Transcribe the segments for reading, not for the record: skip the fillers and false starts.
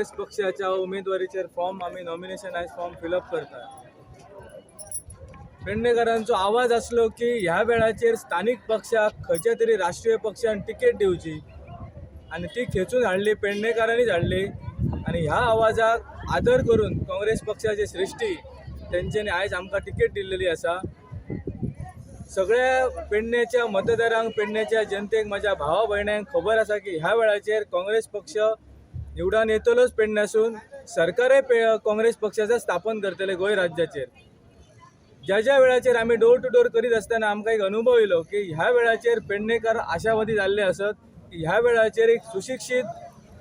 काँग्रेस पक्षाच्या उमेदवारीचेर फॉर्म आमी नॉमिनेशन आयज फॉर्म फिलअप करता. पेडणेकारांचो आवाज आसलो की ह्या वेळाचेर स्थानिक पक्षाक खंयच्या तरी राष्ट्रीय पक्षान तिकेट दिवची आणि ती खेचून हाडली, पेडणेकारांनीच हाडली. आणि ह्या आवाजाक आदर करून काँग्रेस पक्षाचे श्रेष्ठी तेंच्यांनी आयज आमकां तिकेट दिल्लेली आसा. सगळ्या पेडणेच्या मतदारांक, पेडणेच्या जनतेक, माझ्या भावा भयण्यांक खबर आसा की ह्या वेळाचेर काँग्रेस पक्ष निवडून येतलोच पेडण्यासून. सरकारय काँग्रेस पक्षाचं स्थापन करतले गोंय राज्याचेर. ज्या ज्या वेळाचेर आमी डोर टू डोर करीत आसतना आमकां एक अनुभव येयलो की ह्या वेळाचेर पेडणेकार आशावादी जाल्ले आसत की ह्या वेळाचेर एक सुशिक्षीत,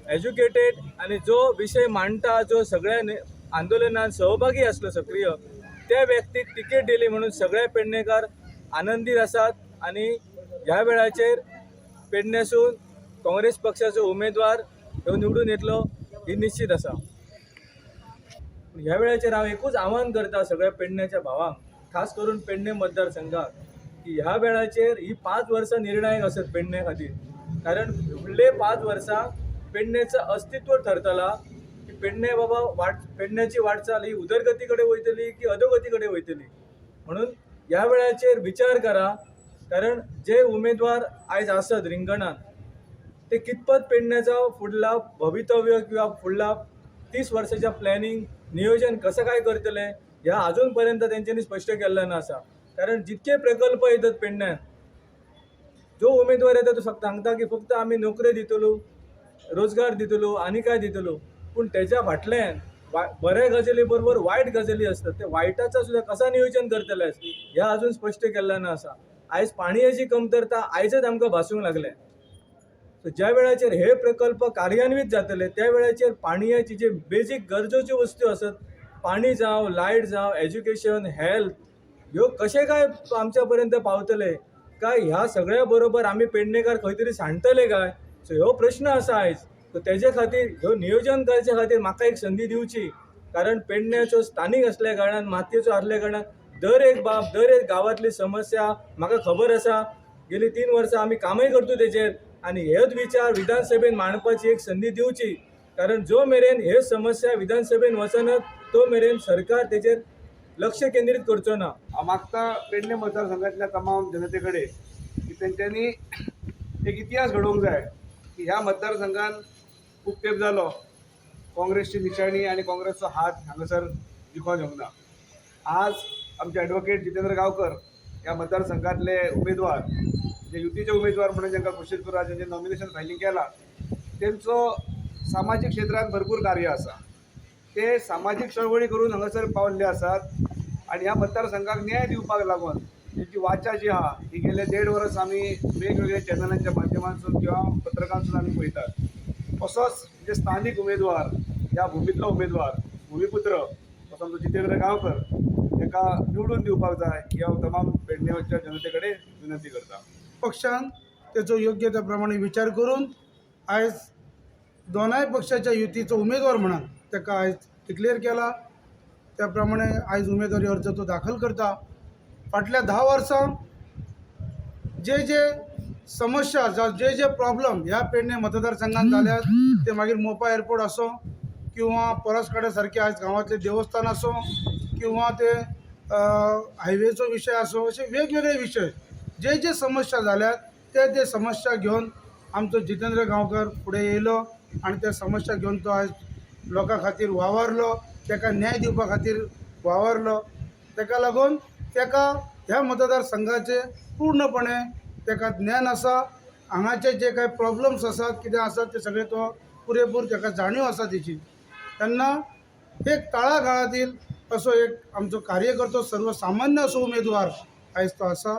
एज्युकेटेड आणि जो विषय मांडटा, जो सगळ्या आंदोलनात सहभागी असलो सक्रिय, त्या व्यक्तीक तिकेट दिली म्हणून सगळे पेडणेकार आनंदीत आसात. आणि ह्या वेळाचेर पेडण्यासून काँग्रेस पक्षाचो उमेदवार ह्यो निवडून येतलो ही निश्चित आसा. ह्या वेळाचेर हांव एकूच आवाहन करता सगळ्या पेडण्याच्या भावांक, खास करून पेडणे मतदारसंघाक, की ह्या वेळाचेर ही 5 वर्सां निर्णायक आसत पेडणे खातीर. कारण फुडले 5 वर्सां पेडणेचं अस्तित्व ठरतला की पेडणे बाबा पेडण्याची वाटचाल ही उदरगती कडेन वयतली की अधोगती कडेन वयतली. म्हणून ह्या वेळाचेर विचार करा. कारण जे उमेदवार आयज आसत रिंगणात ते कितपत पेडण्याचा फुडला भवितव्य किंवा फुडला 30 वर्साच्या प्लॅनिंग नियोजन कसं काय करतले ह्या अजूनपर्यंत तेंच्यांनी स्पश्ट केल्लें नासा. कारण जितके प्रकल्प येतात पेडण्यात, जो उमेदवार येता तो सांगता की फक्त आमी नोकरी दितलो, रोजगार दितलो आनी काय दितलो, पूण तेच्या फाटल्यान बऱ्या गजाली बरोबर वायट गजाली असतात. ते वायटाचं सुद्धा कसा नियोजन करतले ह्या अजून स्पश्ट केल्लें ना. आयज पाणयाची कमतरता आयजच आमकां भासूंक लागल्या. सो ज्या वेळाचेर हे प्रकल्प कार्यान्वित जातले त्या वेळाचेर पाणयाची जे बेजीक गरजेच्यो वस्तू असत, पाणी जावं, लायट जावं, एज्युकेशन, हेल्थ, ह्यो कशे काय आमच्या पर्यंत पावतले काय, ह्या सगळ्या बरोबर आमी पेडणेकार खंय तरी सांडटले काय. सो ह्यो प्रश्न आसा आयज. सो तेजे खातीर ह्यो नियोजन करचे खातीर म्हाका एक संदी दिवची. कारण पेडण्याचो स्थानीक असल्या कारणान, मातयेचो आसल्या कारणान दर एक बाब, दर एक गांवांतली समस्या म्हाका खबर आसा. गेली 3 वर्सां आमी कामय करतो तेचेर. आणि हेच विचार विधानसभेत मांडपाची एक संदी दिवची. कारण जो मेरेन हे समस्या विधानसभेत वचनात तो मेरेन सरकार तेचेर लक्ष केंद्रित करचो ना. हांव मागता पेडणे मतदारसंघातल्या तमाम जनते कडेन की तेंच्यांनी एक इतिहास घडोवंक जाय की ह्या मतदारसंघात खूब तेंप जालो काँग्रेसची निशाणी आणि काँग्रेसचो हात हांगासर जिखोन येवंक ना. आज आमचे ॲडव्होकेट जितेंद्र गांवकर ह्या मतदारसंघातले उमेदवार, जे युतीचे उमेदवार म्हणून जांकां घोशीत करून जेंचें नॉमिनेशन फायलिंग केलां, तेंचो सामाजीक क्षेत्रांत भरपूर कार्य आसा. ते सामाजीक चळवळी करून हांगासर पावल्ले आसात. आणि ह्या मतदारसंघाक न्याय दिवपाक लागून तेंची वाचा जी आहा ही गेले 1.5 वर्स आमी वेगवेगळ्या चॅनलांच्या माध्यमांतसून किंवा पत्रकांतसून आमी पळयतात. असोच जे स्थानीक उमेदवार, ह्या भुमीतलो उमेदवार, भुमिपुत्र असो आमचो जितेंद्र गांवकर, ताका निवडून दिवपाक जाय ही हांव तमाम पेडणेच्या जनते कडेन विनंती करता. पक्षान त्याचो योग्य त्या प्रमाणे विचार करून आयज दोनाय पक्षाच्या युतीचो उमेदवार म्हणून ताका आयज डिक्लेअर केला. त्याप्रमाणे आयज उमेदवारी अर्ज तो दाखल करता. फाटल्या 10 वर्सां जे जे समस्या जे जे प्रॉब्लेम ह्या पेडणे मतदारसंघात जाल्यात, ते मागीर मोपा एअरपोर्ट असो किंवा परसकडे सारखे आयज गांवांतले देवस्थान असो किंवा ते हायवेचो विषय असो, असे वेगवेगळे विषय जे जे समस्या जाल्यात ते समस्या घेऊन आमचो जितेंद्र गांवकर फुडें येयलो आणि त्या समस्या घेऊन तो आयज लोकां खातीर वावरलो, ताका न्याय दिवपा खातीर वावरलो. ताका लागून ताका ह्या मतदारसंघाचे पूर्णपणे ताका ज्ञान आसा. हांगाचे जे काही प्रॉब्लेम्स आसात, कितें आसात ते सगळे तो पुरेपूर ताका जाणीव आसा तेची. तेन्ना एक तळागाळातील असो एक आमचो कार्यकर्तो, सर्वसामान्य असो उमेदवार आयज तो आसा.